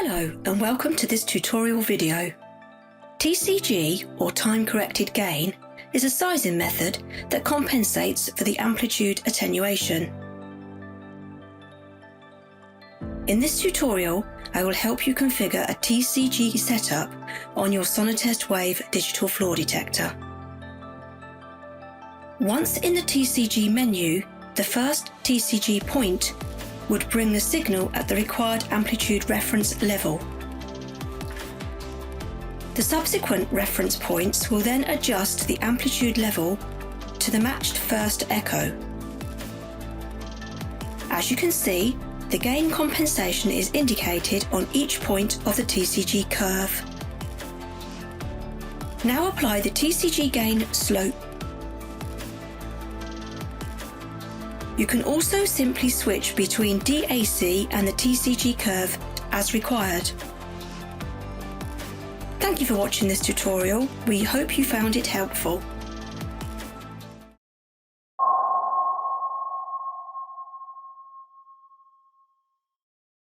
Hello and welcome to this tutorial video. TCG, or time-corrected gain, is a sizing method that compensates for the amplitude attenuation. In this tutorial, I will help you configure a TCG setup on your Sonatest WAVE digital flaw detector. Once in the TCG menu, the first TCG point would bring the signal at the required amplitude reference level. The subsequent reference points will then adjust the amplitude level to the matched first echo. As you can see, the gain compensation is indicated on each point of the TCG curve. Now apply the TCG gain slope. You can also simply switch between DAC and the TCG curve as required. Thank you for watching this tutorial. We hope you found it helpful.